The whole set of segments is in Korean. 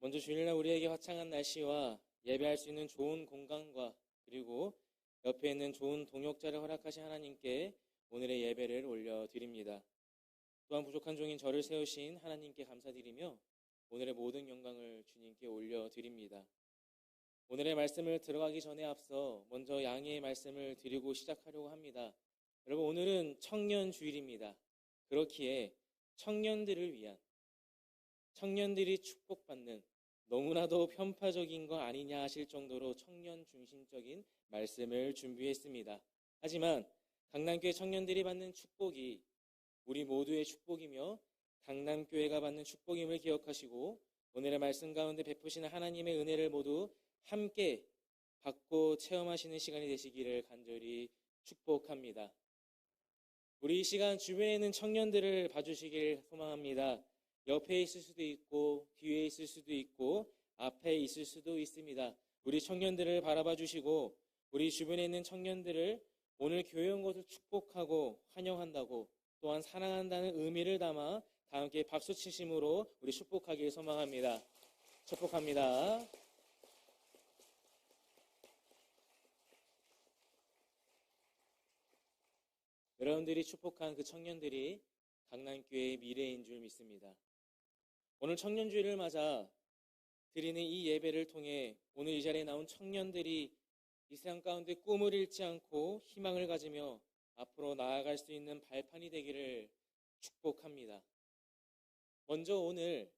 먼저 주일날 우리에게 화창한 날씨와 예배할 수 있는 좋은 공간과 그리고 옆에 있는 좋은 동역자를 허락하신 하나님께 오늘의 예배를 올려드립니다. 또한 부족한 종인 저를 세우신 하나님께 감사드리며 오늘의 모든 영광을 주님께 올려드립니다. 오늘의 말씀을 들어가기 전에 앞서 먼저 양해의 말씀을 드리고 시작하려고 합니다. 여러분, 오늘은 청년 주일입니다. 그렇기에 청년들을 위한, 청년들이 축복받는 너무나도 편파적인 거 아니냐 하실 정도로 청년 중심적인 말씀을 준비했습니다. 하지만 강남교회 청년들이 받는 축복이 우리 모두의 축복이며 강남교회가 받는 축복임을 기억하시고 오늘의 말씀 가운데 베푸시는 하나님의 은혜를 모두 함께 받고 체험하시는 시간이 되시기를 간절히 축복합니다. 우리 이 시간 주변에 있는 청년들을 봐주시길 소망합니다. 옆에 있을 수도 있고 뒤에 있을 수도 있고 앞에 있을 수도 있습니다. 우리 청년들을 바라봐 주시고 우리 주변에 있는 청년들을 오늘 교회 온 것을 축복하고 환영한다고 또한 사랑한다는 의미를 담아 다 함께 박수 치심으로 우리 축복하길 소망합니다. 축복합니다. 여러분들이 축복한 그 청년들이 강남교회의 미래인 줄 믿습니다. 오늘 청년주일을 맞아 드리는 이 예배를 통해 오늘 이 자리에 나온 청년들이 이 세상 가운데 꿈을 잃지 않고 희망을 가지며 앞으로 나아갈 수 있는 발판이 되기를 축복합니다. 먼저 오늘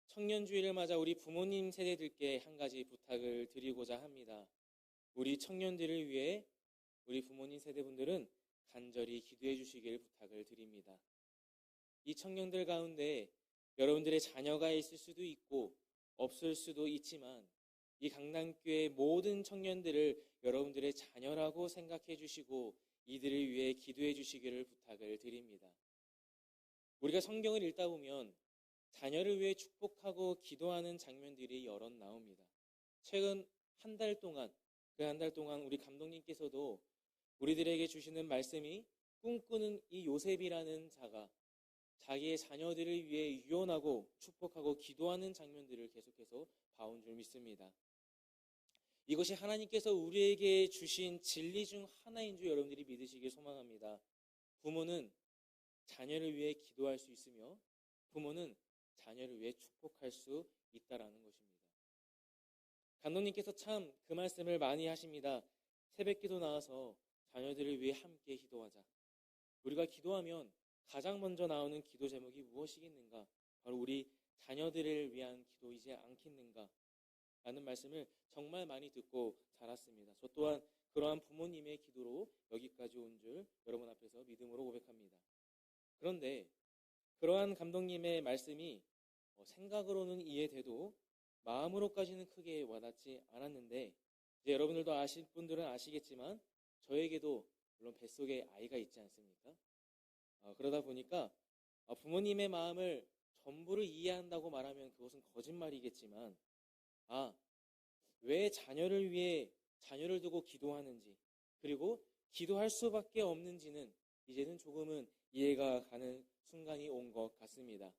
청년주일을 맞아 우리 부모님 세대들께 한 가지 부탁을 드리고자 합니다. 우리 청년들을 위해 우리 부모님 세대분들은 간절히 기도해 주시길 부탁을 드립니다. 이 청년들 가운데 여러분들의 자녀가 있을 수도 있고 없을 수도 있지만 이 강남교회 모든 청년들을 여러분들의 자녀라고 생각해 주시고 이들을 위해 기도해 주시기를 부탁을 드립니다. 우리가 성경을 읽다 보면 자녀를 위해 축복하고 기도하는 장면들이 여럿 나옵니다. 최근 한 달 동안, 그 한 달 동안 우리 감독님께서도 우리들에게 주시는 말씀이 꿈꾸는 이 요셉이라는 자가 자기의 자녀들을 위해 유언하고 축복하고 기도하는 장면들을 계속해서 봐온 줄 믿습니다. 이것이 하나님께서 우리에게 주신 진리 중 하나인 줄 여러분들이 믿으시길 소망합니다. 부모는 자녀를 위해 기도할 수 있으며 부모는 자녀를 위해 축복할 수 있다라는 것입니다. 감독님께서 참 그 말씀을 많이 하십니다. 새벽기도 나와서 자녀들을 위해 함께 기도하자. 우리가 기도하면 가장 먼저 나오는 기도 제목이 무엇이겠는가? 바로 우리 자녀들을 위한 기도이지 않겠는가? 라는 말씀을 정말 많이 듣고 자랐습니다. 저 또한 그러한 부모님의 기도로 여기까지 온 줄 여러분 앞에서 믿음으로 고백합니다. 그런데 그러한 감독님의 말씀이 생각으로는 이해돼도 마음으로까지는 크게 와닿지 않았는데 이제 여러분들도 아실 분들은 아시겠지만 저에게도 물론 뱃속에 아이가 있지 않습니까? 그러다 보니까 부모님의 마음을 전부를 이해한다고 말하면 그것은 거짓말이겠지만 왜 자녀를 위해 자녀를 두고 기도하는지 그리고 기도할 수밖에 없는지는 이제는 조금은 이해가 가는 순간이 온 것 같습니다.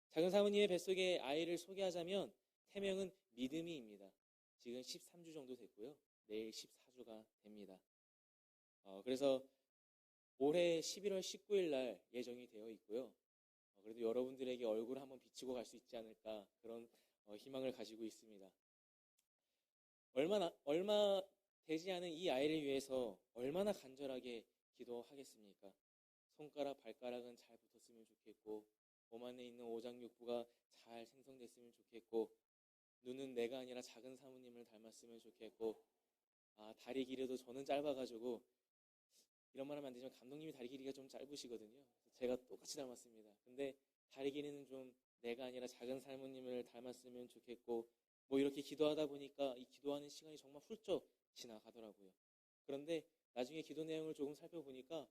작은 사모님의 뱃속에 아이를 소개하자면 태명은 믿음이입니다. 지금 13주 정도 됐고요. 내일 14주가 됩니다. 그래서 올해 11월 19일 날 예정이 되어 있고요. 그래도 여러분들에게 얼굴을 한번 비치고 갈 수 있지 않을까 그런 희망을 가지고 있습니다. 얼마 되지 않은 이 아이를 위해서 얼마나 간절하게 기도하겠습니까? 손가락, 발가락은 잘 붙었으면 좋겠고 몸 안에 있는 오장육부가 잘 생성됐으면 좋겠고 눈은 내가 아니라 작은 사모님을 닮았으면 좋겠고 다리 길이도 저는 짧아가지고 이런 말 하면 안 되지만 감독님이 다리 길이가 좀 짧으시거든요. 제가 똑같이 닮았습니다. 근데 다리 길이는 좀 내가 아니라 작은 사모님을 닮았으면 좋겠고 뭐 이렇게 기도하다 보니까 이 기도하는 시간이 정말 훌쩍 지나가더라고요. 그런데 나중에 기도 내용을 조금 살펴보니까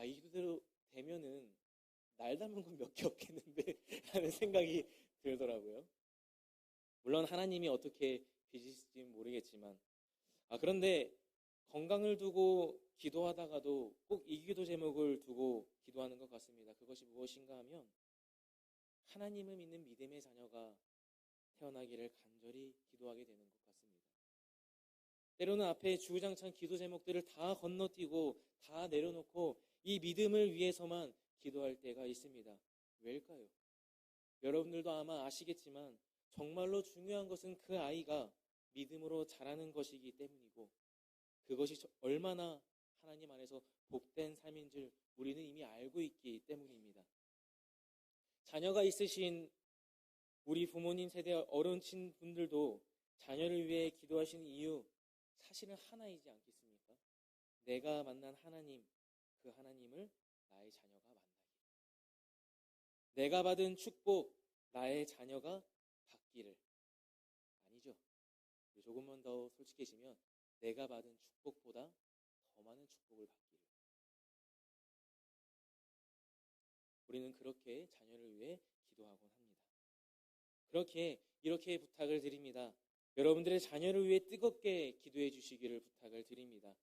이 기도대로 되면은 날 닮은 건 몇 개 없겠는데 하는 생각이 들더라고요. 물론 하나님이 어떻게 빚으실지는 모르겠지만 그런데 건강을 두고 기도하다가도 꼭 이 기도 제목을 두고 기도하는 것 같습니다. 그것이 무엇인가 하면 하나님을 믿는 믿음의 자녀가 태어나기를 간절히 기도하게 되는 것 같습니다. 때로는 앞에 주구장창 기도 제목들을 다 건너뛰고 다 내려놓고 이 믿음을 위해서만 기도할 때가 있습니다. 왜일까요? 여러분들도 아마 아시겠지만 정말로 중요한 것은 그 아이가 믿음으로 자라는 것이기 때문이고 그것이 얼마나 하나님 안에서 복된 삶인 줄 우리는 이미 알고 있기 때문입니다. 자녀가 있으신 우리 부모님 세대 어른친 분들도 자녀를 위해 기도하시는 이유 사실은 하나이지 않겠습니까? 내가 만난 하나님, 그 하나님을 나의 자녀가 만나길. 내가 받은 축복, 나의 자녀가 받기를. 아니죠. 조금만 더 솔직해지면 내가 받은 축복보다 더 많은 축복을 받기를. 우리는 그렇게 자녀를 위해 기도하곤 합니다. 이렇게 부탁을 드립니다. 여러분들의 자녀를 위해 뜨겁게 기도해 주시기를 부탁을 드립니다.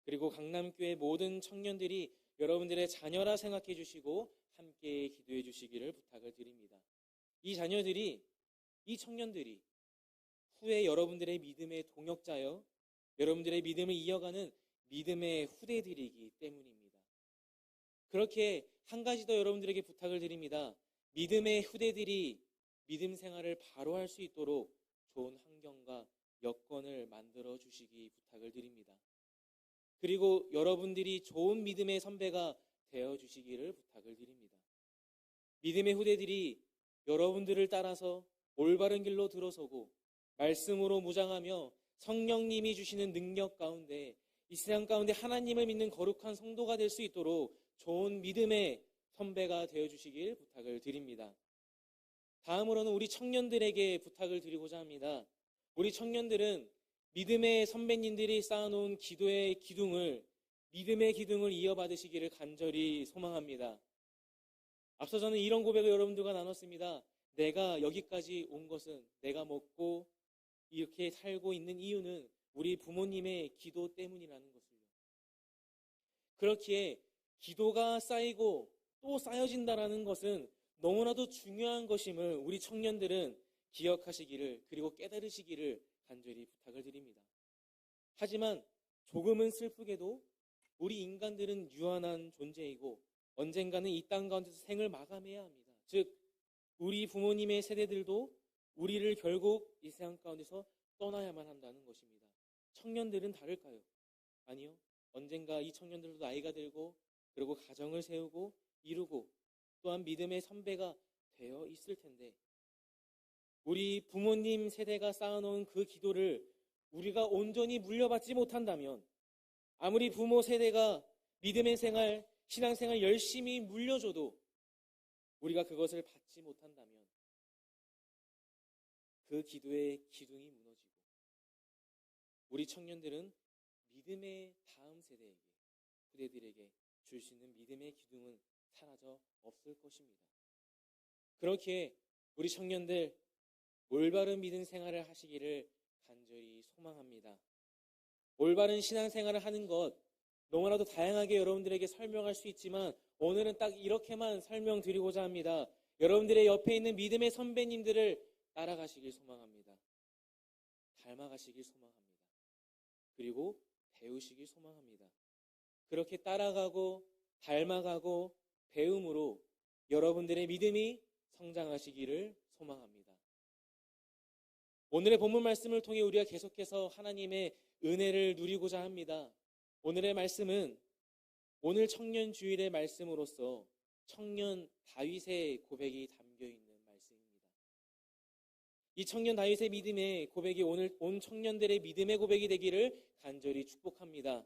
그리고 강남교회 모든 청년들이 여러분들의 자녀라 생각해 주시고 함께 기도해 주시기를 부탁을 드립니다. 이 청년들이 후에 여러분들의 믿음의 동역자여 여러분들의 믿음을 이어가는 믿음의 후대들이기 때문입니다. 그렇게 한 가지 더 여러분들에게 부탁을 드립니다. 믿음의 후대들이 믿음 생활을 바로 할 수 있도록 좋은 환경과 여건을 만들어 주시기 부탁을 드립니다. 그리고 여러분들이 좋은 믿음의 선배가 되어 주시기를 부탁을 드립니다. 믿음의 후대들이 여러분들을 따라서 올바른 길로 들어서고 말씀으로 무장하며 성령님이 주시는 능력 가운데 이 세상 가운데 하나님을 믿는 거룩한 성도가 될 수 있도록 좋은 믿음의 선배가 되어 주시길 부탁을 드립니다. 다음으로는 우리 청년들에게 부탁을 드리고자 합니다. 우리 청년들은 믿음의 선배님들이 쌓아놓은 기도의 기둥을 믿음의 기둥을 이어받으시기를 간절히 소망합니다. 앞서 저는 이런 고백을 여러분들과 나눴습니다. 내가 여기까지 온 것은 내가 먹고 이렇게 살고 있는 이유는 우리 부모님의 기도 때문이라는 것을요. 그렇기에 기도가 쌓이고 또 쌓여진다라는 것은 너무나도 중요한 것임을 우리 청년들은 기억하시기를 그리고 깨달으시기를 간절히 부탁을 드립니다. 하지만 조금은 슬프게도 우리 인간들은 유한한 존재이고 언젠가는 이 땅 가운데서 생을 마감해야 합니다. 즉 우리 부모님의 세대들도 우리를 결국 이 세상 가운데서 떠나야만 한다는 것입니다. 청년들은 다를까요? 아니요. 언젠가 이 청년들도 나이가 들고 그리고 가정을 세우고 이루고 또한 믿음의 선배가 되어 있을 텐데 우리 부모님 세대가 쌓아놓은 그 기도를 우리가 온전히 물려받지 못한다면 아무리 부모 세대가 믿음의 생활, 신앙생활 열심히 물려줘도 우리가 그것을 받지 못한다면 그 기도의 기둥이 무너지고 우리 청년들은 믿음의 다음 세대에게, 후대들에게 줄 수 있는 믿음의 기둥은 사라져 없을 것입니다. 그렇기에 우리 청년들 올바른 믿음 생활을 하시기를 간절히 소망합니다. 올바른 신앙생활을 하는 것 너무나도 다양하게 여러분들에게 설명할 수 있지만 오늘은 딱 이렇게만 설명드리고자 합니다. 여러분들의 옆에 있는 믿음의 선배님들을 따라가시길 소망합니다. 닮아가시길 소망합니다. 그리고 배우시길 소망합니다. 그렇게 따라가고 닮아가고 배움으로 여러분들의 믿음이 성장하시기를 소망합니다. 오늘의 본문 말씀을 통해 우리가 계속해서 하나님의 은혜를 누리고자 합니다. 오늘의 말씀은 오늘 청년 주일의 말씀으로서 청년 다윗의 고백이 담겨있는 말씀입니다. 이 청년 다윗의 믿음의 고백이 오늘 온 청년들의 믿음의 고백이 되기를 간절히 축복합니다.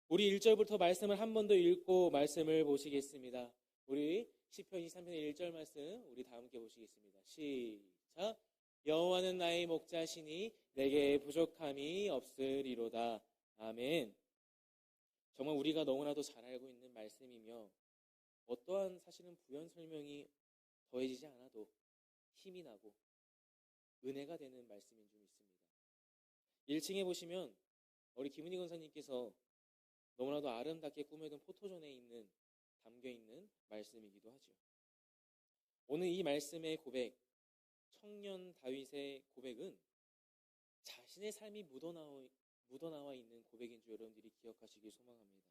우리 1절부터 말씀을 한 번 더 읽고 말씀을 보시겠습니다. 우리 시편 23편 1절 말씀 우리 다 함께 보시겠습니다. 시작. 여호와는 나의 목자시니 내게 부족함이 없으리로다. 아멘. 정말 우리가 너무나도 잘 알고 있는 말씀이며 어떠한 사실은 부연 설명이 더해지지 않아도 힘이 나고 은혜가 되는 말씀인 줄 믿습니다. 1층에 보시면 우리 김은희 권사님께서 너무나도 아름답게 꾸며둔 포토존에 담겨있는 말씀이기도 하죠. 오늘 이 말씀의 고백, 청년 다윗의 고백은 자신의 삶이 묻어나와 있는 고백인 줄 여러분들이 기억하시길 소망합니다.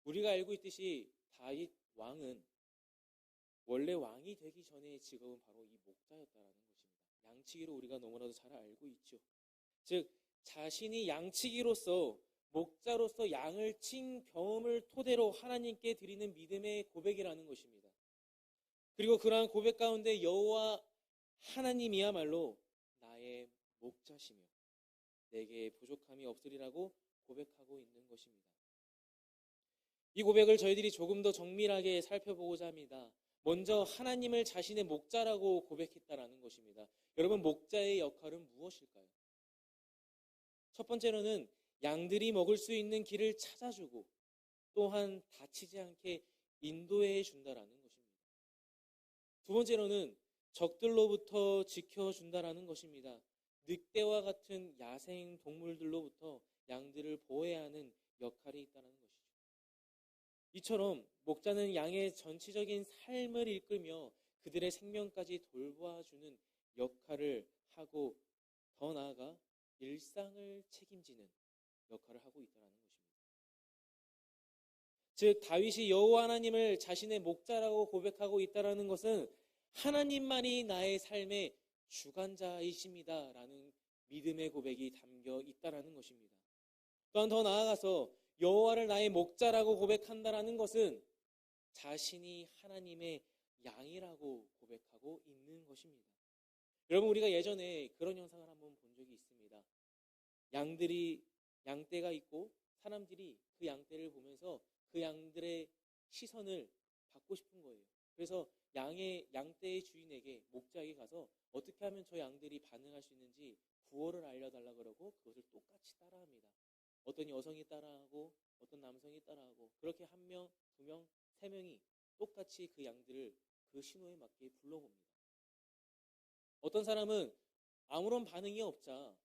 우리가 알고 있듯이 다윗 왕은 원래 왕이 되기 전의 직업은 바로 이 목자였다라는 것입니다. 양치기로 우리가 너무나도 잘 알고 있죠. 즉 자신이 양치기로서 목자로서 양을 친 경험을 토대로 하나님께 드리는 믿음의 고백이라는 것입니다. 그리고 그러한 고백 가운데 여호와 하나님이야말로 나의 목자시며 내게 부족함이 없으리라고 고백하고 있는 것입니다. 이 고백을 저희들이 조금 더 정밀하게 살펴보고자 합니다. 먼저 하나님을 자신의 목자라고 고백했다라는 것입니다. 여러분, 목자의 역할은 무엇일까요? 첫 번째로는 양들이 먹을 수 있는 길을 찾아주고 또한 다치지 않게 인도해 준다라는 것입니다. 두 번째로는 적들로부터 지켜준다라는 것입니다. 늑대와 같은 야생 동물들로부터 양들을 보호해야 하는 역할이 있다는 것이죠. 이처럼 목자는 양의 전체적인 삶을 이끌며 그들의 생명까지 돌봐주는 역할을 하고 더 나아가 일상을 책임지는 역할을 하고 있다는 것입니다. 즉 다윗이 여호와 하나님을 자신의 목자라고 고백하고 있다는 것은 하나님만이 나의 삶의 주관자이십니다라는 믿음의 고백이 담겨 있다는 것입니다. 또한 더 나아가서 여호와를 나의 목자라고 고백한다는 것은 자신이 하나님의 양이라고 고백하고 있는 것입니다. 여러분, 우리가 예전에 그런 영상을 한번 본 적이 있습니다. 양떼가 있고 사람들이 그 양떼를 보면서 그 양들의 시선을 받고 싶은 거예요. 그래서 양떼의 주인에게, 목자에게 가서 어떻게 하면 저 양들이 반응할 수 있는지 구호를 알려달라고 그러고 그것을 똑같이 따라합니다. 어떤 여성이 따라하고 어떤 남성이 따라하고 그렇게 한 명, 두 명, 세 명이 똑같이 그 양들을 그 신호에 맞게 불러봅니다. 어떤 사람은 아무런 반응이 없자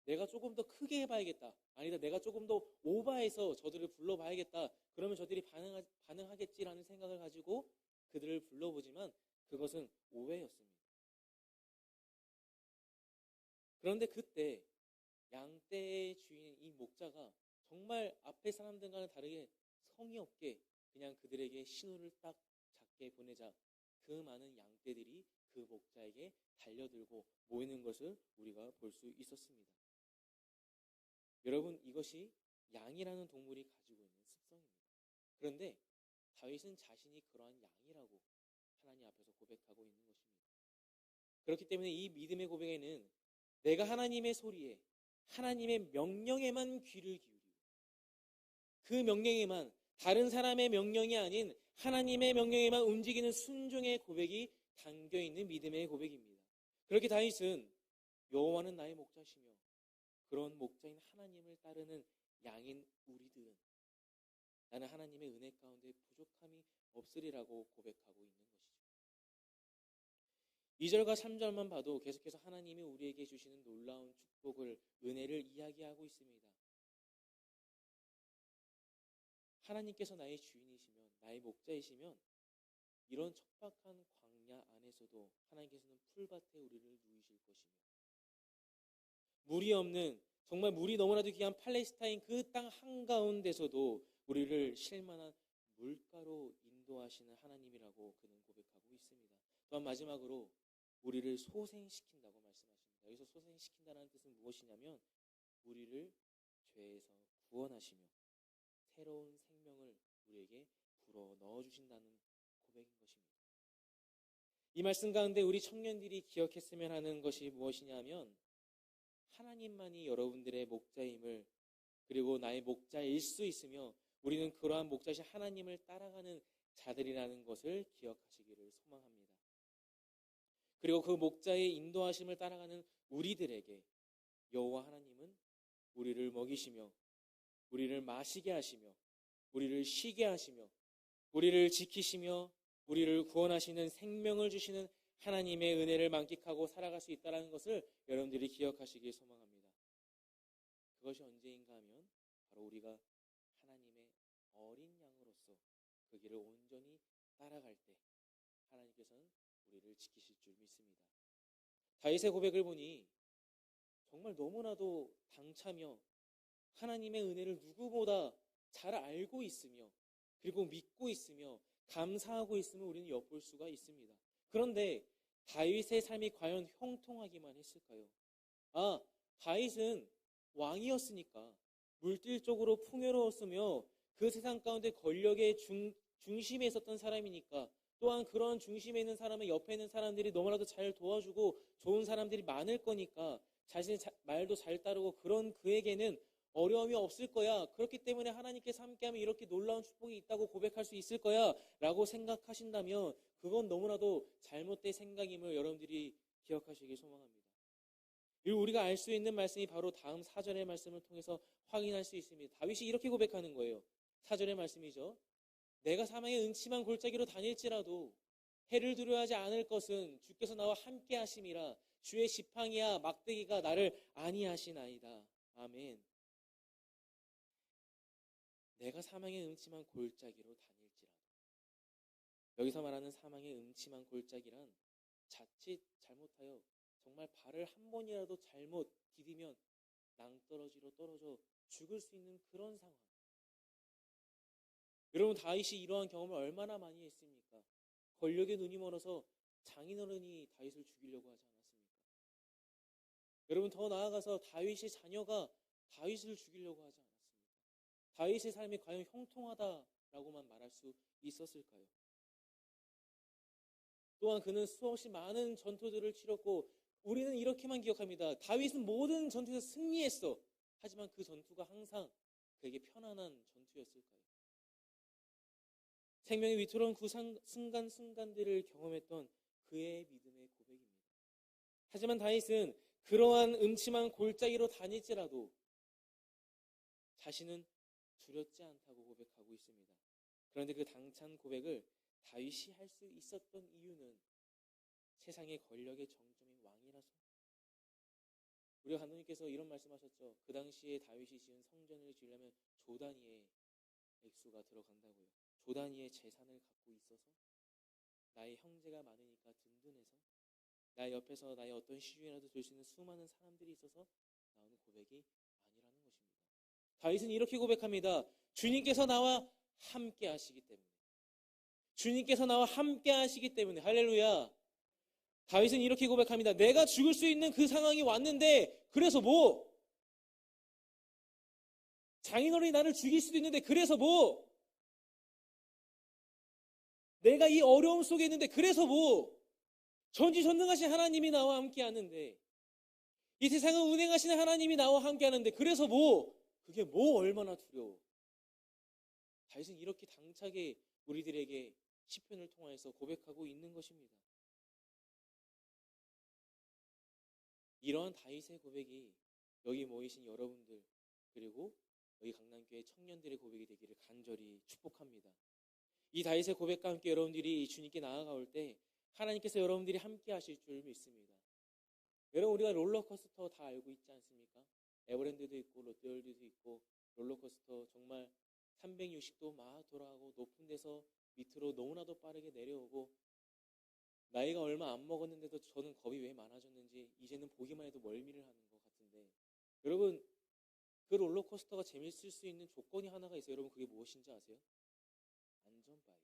내가 조금 더 크게 해봐야겠다. 아니다, 내가 조금 더 오버해서 저들을 불러봐야겠다. 그러면 저들이 반응하겠지라는 생각을 가지고 그들을 불러보지만 그것은 오해였습니다. 그런데 그때 양떼의 주인 이 목자가 정말 앞에 사람들과는 다르게 성의 없게 그냥 그들에게 신호를 딱 작게 보내자 그 많은 양떼들이 그 목자에게 달려들고 모이는 것을 우리가 볼 수 있었습니다. 여러분, 이것이 양이라는 동물이 가지고 있는 습성입니다. 그런데 다윗은 자신이 그러한 양이라고 하나님 앞에서 고백하고 있는 것입니다. 그렇기 때문에 이 믿음의 고백에는 내가 하나님의 소리에, 하나님의 명령에만 귀를 기울이고 그 명령에만, 다른 사람의 명령이 아닌 하나님의 명령에만 움직이는 순종의 고백이 담겨있는 믿음의 고백입니다. 그렇게 다윗은 여호와는 나의 목자시며 그런 목자인 하나님을 따르는 양인 우리들은 나는 하나님의 은혜 가운데 부족함이 없으리라고 고백하고 있는 것이죠. 2절과 3절만 봐도 계속해서 하나님이 우리에게 주시는 놀라운 축복을, 은혜를 이야기하고 있습니다. 하나님께서 나의 주인이시면, 나의 목자이시면 이런 척박한 광야 안에서도 하나님께서는 풀밭에 우리를 누이실 것이며 물이 없는, 정말 물이 너무나도 귀한 팔레스타인 그 땅 한가운데서도 우리를 쉴만한 물가로 인도하시는 하나님이라고 그는 고백하고 있습니다. 또한 마지막으로 우리를 소생시킨다고 말씀하십니다. 여기서 소생시킨다는 뜻은 무엇이냐면 우리를 죄에서 구원하시며 새로운 생명을 우리에게 불어 넣어주신다는 고백인 것입니다. 이 말씀 가운데 우리 청년들이 기억했으면 하는 것이 무엇이냐면 하나님만이 여러분들의 목자임을, 그리고 나의 목자일 수 있으며 우리는 그러한 목자이신 하나님을 따라가는 자들이라는 것을 기억하시기를 소망합니다. 그리고 그 목자의 인도하심을 따라가는 우리들에게 여호와 하나님은 우리를 먹이시며 우리를 마시게 하시며 우리를 쉬게 하시며 우리를 지키시며 우리를 구원하시는 생명을 주시는 하나님의 은혜를 만끽하고 살아갈 수 있다는 것을 여러분들이 기억하시길 소망합니다. 그것이 언제인가 하면 바로 우리가 하나님의 어린 양으로서 그 길을 온전히 따라갈 때 하나님께서는 우리를 지키실 줄 믿습니다. 다윗의 고백을 보니 정말 너무나도 당차며 하나님의 은혜를 누구보다 잘 알고 있으며 그리고 믿고 있으며 감사하고 있음을 우리는 엿볼 수가 있습니다. 그런데 다윗의 삶이 과연 형통하기만 했을까요? 다윗은 왕이었으니까 물질적으로 풍요로웠으며 그 세상 가운데 권력의 중심에 있었던 사람이니까, 또한 그런 중심에 있는 사람의 옆에 있는 사람들이 너무나도 잘 도와주고 좋은 사람들이 많을 거니까 자신의 말도 잘 따르고 그런 그에게는 어려움이 없을 거야. 그렇기 때문에 하나님께서 함께하면 이렇게 놀라운 축복이 있다고 고백할 수 있을 거야 라고 생각하신다면 그건 너무나도 잘못된 생각임을 여러분들이 기억하시길 소망합니다. 그리고 우리가 알 수 있는 말씀이 바로 다음 4절의 말씀을 통해서 확인할 수 있습니다. 다윗이 이렇게 고백하는 거예요. 4절의 말씀이죠. 내가 사망의 음침한 골짜기로 다닐지라도 해를 두려워하지 않을 것은 주께서 나와 함께 하심이라. 주의 지팡이와 막대기가 나를 안위하시나이다. 아멘. 내가 사망의 음침한 골짜기로 다닐지라도. 여기서 말하는 사망의 음침한 골짜기란 자칫 잘못하여 정말 발을 한 번이라도 잘못 디디면 낭떠러지로 떨어져 죽을 수 있는 그런 상황. 여러분, 다윗이 이러한 경험을 얼마나 많이 했습니까? 권력에 눈이 멀어서 장인어른이 다윗을 죽이려고 하지 않았습니까? 여러분, 더 나아가서 다윗의 자녀가 다윗을 죽이려고 하지 않았습니까? 다윗의 삶이 과연 형통하다라고만 말할 수 있었을까요? 또한 그는 수없이 많은 전투들을 치렀고 우리는 이렇게만 기억합니다. 다윗은 모든 전투에서 승리했어. 하지만 그 전투가 항상 그에게 편안한 전투였을까요? 생명의 위태로운 그 순간순간들을 경험했던 그의 믿음의 고백입니다. 하지만 다윗은 그러한 음침한 골짜기로 다닐지라도 자신은 두렵지 않다고 고백하고 있습니다. 그런데 그 당찬 고백을 다윗이 할 수 있었던 이유는 세상의 권력의 정점인 왕이라서. 우리 감독님께서 이런 말씀하셨죠. 그 당시에 다윗이 지은 성전을 지으려면 조 단위의 액수가 들어간다고요. 조 단위의 재산을 갖고 있어서 나의 형제가 많으니까 든든해서 나의 옆에서 나의 어떤 시중이라도 될 수 있는 수많은 사람들이 있어서 나오는 고백이 아니라는 것입니다. 다윗은 이렇게 고백합니다. 주님께서 나와 함께 하시기 때문에. 주님께서 나와 함께 하시기 때문에. 할렐루야. 다윗은 이렇게 고백합니다. 내가 죽을 수 있는 그 상황이 왔는데 그래서 뭐? 장인어른이 나를 죽일 수도 있는데 그래서 뭐? 내가 이 어려움 속에 있는데 그래서 뭐? 전지전능하신 하나님이 나와 함께 하는데, 이 세상을 운행하시는 하나님이 나와 함께 하는데 그래서 뭐? 그게 뭐 얼마나 두려워. 다윗은 이렇게 당차게 우리들에게 시편을 통해서 고백하고 있는 것입니다. 이러한 다윗의 고백이 여기 모이신 여러분들 그리고 여기 강남교회 청년들의 고백이 되기를 간절히 축복합니다. 이 다윗의 고백과 함께 여러분들이 주님께 나아가올 때 하나님께서 여러분들이 함께 하실 줄 믿습니다. 여러분, 우리가 롤러코스터 다 알고 있지 않습니까? 에버랜드도 있고 롯데월드도 있고 롤러코스터 정말 360도 막 돌아가고 높은 데서 밑으로 너무나도 빠르게 내려오고, 나이가 얼마 안 먹었는데도 저는 겁이 왜 많아졌는지 이제는 보기만 해도 멀미를 하는 것 같은데, 여러분, 그 롤러코스터가 재밌을 수 있는 조건이 하나가 있어요. 여러분, 그게 무엇인지 아세요? 안전바예요. 안전바.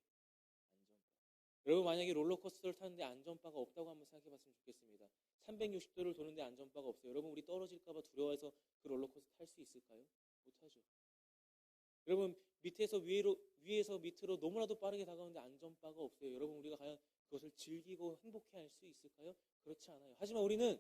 여러분, 만약에 롤러코스터를 타는데 안전바가 없다고 한번 생각해봤으면 좋겠습니다. 360도를 도는데 안전바가 없어요. 여러분, 우리 떨어질까봐 두려워해서 그 롤러코스터 탈 수 있을까요? 못하죠. 여러분, 위에서 밑으로 너무나도 빠르게 다가오는데 안전바가 없어요. 여러분, 우리가 과연 그것을 즐기고 행복해할 수 있을까요? 그렇지 않아요. 하지만 우리는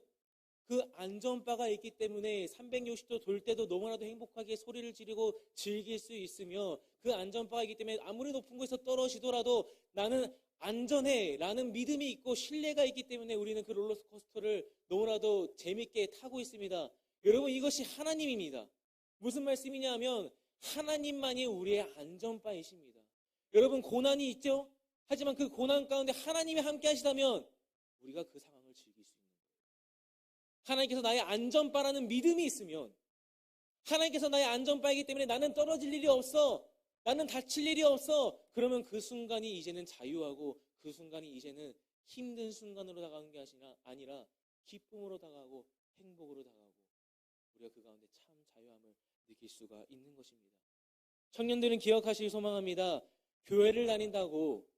그 안전바가 있기 때문에 360도 돌 때도 너무나도 행복하게 소리를 지르고 즐길 수 있으며, 그 안전바가 있기 때문에 아무리 높은 곳에서 떨어지더라도 나는 안전해 라는 믿음이 있고 신뢰가 있기 때문에 우리는 그 롤러코스터를 너무나도 재밌게 타고 있습니다. 여러분, 이것이 하나님입니다. 무슨 말씀이냐 하면 하나님만이 우리의 안전바이십니다. 여러분, 고난이 있죠? 하지만 그 고난 가운데 하나님이 함께 하시다면 우리가 그 상황을 즐길 수 있는 거예요. 하나님께서 나의 안전바라는 믿음이 있으면, 하나님께서 나의 안전바이기 때문에 나는 떨어질 일이 없어, 나는 다칠 일이 없어, 그러면 그 순간이 이제는 자유하고 그 순간이 이제는 힘든 순간으로 다가가는 게 아니라 기쁨으로 다가오고 행복으로 다가오고 우리가 그 가운데 참 자유함을 느낄 수가 있는 것입니다. 청년들은 기억하시기 소망합니다. 교회를 다닌다고,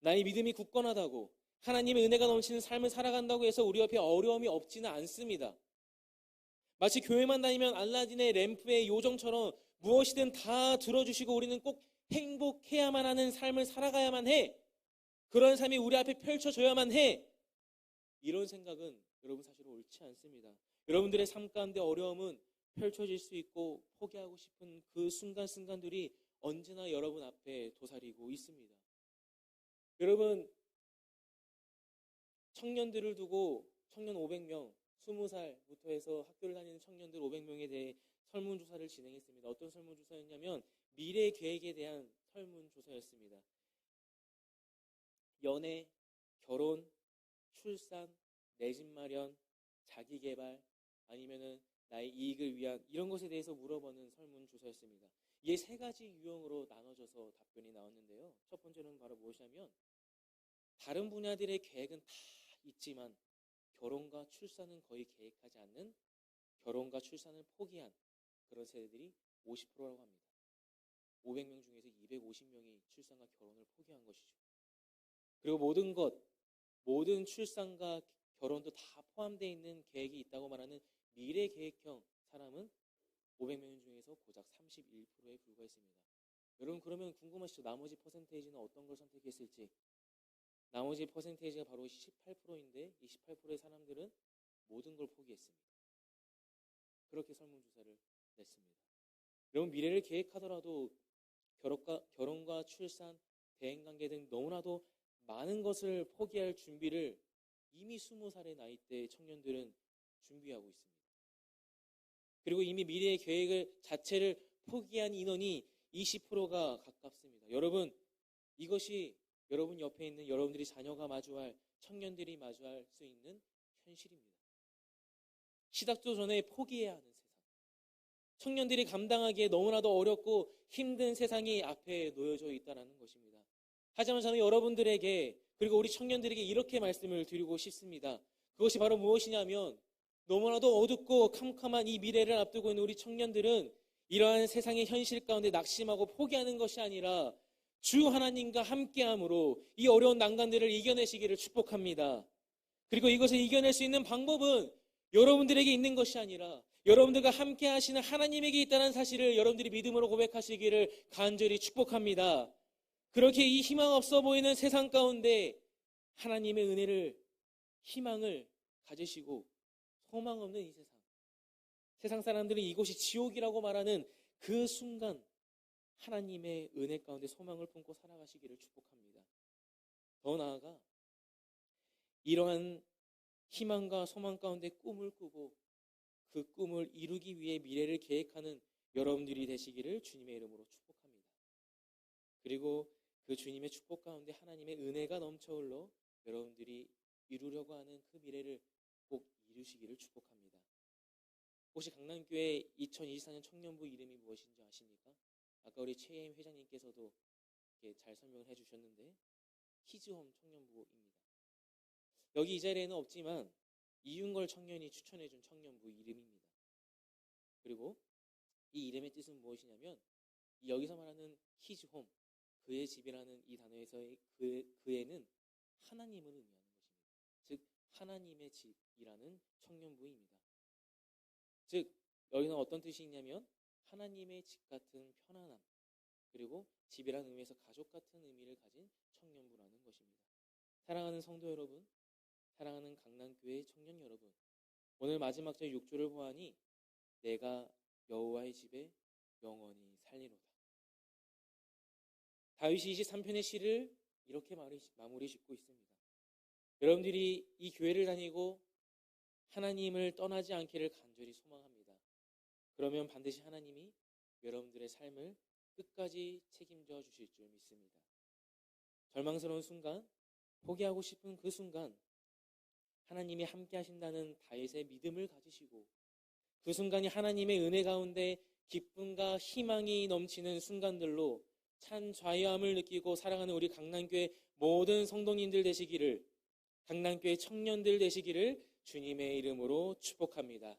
나의 믿음이 굳건하다고, 하나님의 은혜가 넘치는 삶을 살아간다고 해서 우리 옆에 어려움이 없지는 않습니다. 마치 교회만 다니면 알라딘의 램프의 요정처럼 무엇이든 다 들어주시고 우리는 꼭 행복해야만 하는 삶을 살아가야만 해. 그런 삶이 우리 앞에 펼쳐져야만 해. 이런 생각은 여러분 사실 옳지 않습니다. 여러분들의 삶 가운데 어려움은 펼쳐질 수 있고 포기하고 싶은 그 순간순간들이 언제나 여러분 앞에 도사리고 있습니다. 여러분, 청년들을 두고 청년 500명, 20살부터 해서 학교를 다니는 청년들 500명에 대해 설문조사를 진행했습니다. 어떤 설문조사였냐면 미래 계획에 대한 설문조사였습니다. 연애, 결혼, 출산, 내 집 마련, 자기개발, 아니면은 나의 이익을 위한 이런 것에 대해서 물어보는 설문조사였습니다. 이게 세 가지 유형으로 나눠져서 답변이 나왔는데요. 첫 번째는 바로 무엇이냐면 다른 분야들의 계획은 다 있지만 결혼과 출산은 거의 계획하지 않는, 결혼과 출산을 포기한 그런 세대들이 50%라고 합니다. 500명 중에서 250명이 출산과 결혼을 포기한 것이죠. 그리고 모든 출산과 결혼도 다 포함되어 있는 계획이 있다고 말하는 미래 계획형 사람은 500명 중에서 고작 31%에 불과했습니다. 여러분, 그러면 궁금하시죠? 나머지 퍼센테이지는 어떤 걸 선택했을지. 나머지 퍼센테이지가 바로 18%인데 이 18%의 사람들은 모든 걸 포기했습니다. 그렇게 설문조사를 냈습니다. 여러분, 미래를 계획하더라도 결혼과 출산, 대인관계 등 너무나도 많은 것을 포기할 준비를 이미 20살의 나이대의 청년들은 준비하고 있습니다. 그리고 이미 미래의 계획을 자체를 포기한 인원이 20%가 가깝습니다. 여러분, 이것이 여러분 옆에 있는 여러분들이 자녀가 마주할, 청년들이 마주할 수 있는 현실입니다. 시작도 전에 포기해야 하는 세상. 청년들이 감당하기에 너무나도 어렵고 힘든 세상이 앞에 놓여져 있다는 것입니다. 하지만 저는 여러분들에게, 그리고 우리 청년들에게 이렇게 말씀을 드리고 싶습니다. 그것이 바로 무엇이냐면 너무나도 어둡고 캄캄한 이 미래를 앞두고 있는 우리 청년들은 이러한 세상의 현실 가운데 낙심하고 포기하는 것이 아니라 주 하나님과 함께함으로 이 어려운 난관들을 이겨내시기를 축복합니다. 그리고 이것을 이겨낼 수 있는 방법은 여러분들에게 있는 것이 아니라 여러분들과 함께 하시는 하나님에게 있다는 사실을 여러분들이 믿음으로 고백하시기를 간절히 축복합니다. 그렇게 이 희망 없어 보이는 세상 가운데 하나님의 은혜를, 희망을 가지시고 소망 없는 이 세상 사람들은 이곳이 지옥이라고 말하는 그 순간 하나님의 은혜 가운데 소망을 품고 살아가시기를 축복합니다. 더 나아가 이러한 희망과 소망 가운데 꿈을 꾸고 그 꿈을 이루기 위해 미래를 계획하는 여러분들이 되시기를 주님의 이름으로 축복합니다. 그리고 그 주님의 축복 가운데 하나님의 은혜가 넘쳐 흘러 여러분들이 이루려고 하는 그 미래를 꼭 이루시기를 축복합니다. 혹시 강남교회 2024년 청년부 이름이 무엇인지 아십니까? 아까 우리 최혜임 회장님께서도 이렇게 잘 설명을 해주셨는데 키즈홈 청년부입니다. 여기 이 자리에는 없지만 이윤걸 청년이 추천해준 청년부 이름입니다. 그리고 이 이름의 뜻은 무엇이냐면 여기서 말하는 키즈홈, 그의 집이라는 이 단어에서의 그에는 하나님을 의미하는 것입니다. 즉 하나님의 집이라는 청년부입니다. 즉 여기는 어떤 뜻이 있냐면 하나님의 집 같은 편안함, 그리고 집이라는 의미에서 가족 같은 의미를 가진 청년부라는 것입니다. 사랑하는 성도 여러분, 사랑하는 강남교회 청년 여러분, 오늘 마지막 절 6절을 보아하니 내가 여호와의 집에 영원히 살리로다. 다윗이 23편의 시를 이렇게 마무리 짓고 있습니다. 여러분들이 이 교회를 다니고 하나님을 떠나지 않기를 간절히 소망합니다. 그러면 반드시 하나님이 여러분들의 삶을 끝까지 책임져 주실 줄 믿습니다. 절망스러운 순간, 포기하고 싶은 그 순간 하나님이 함께 하신다는 다윗의 믿음을 가지시고 그 순간이 하나님의 은혜 가운데 기쁨과 희망이 넘치는 순간들로 찬 좌유함을 느끼고 살아가는 우리 강남교회 모든 성도님들 되시기를, 강남교회 청년들 되시기를 주님의 이름으로 축복합니다.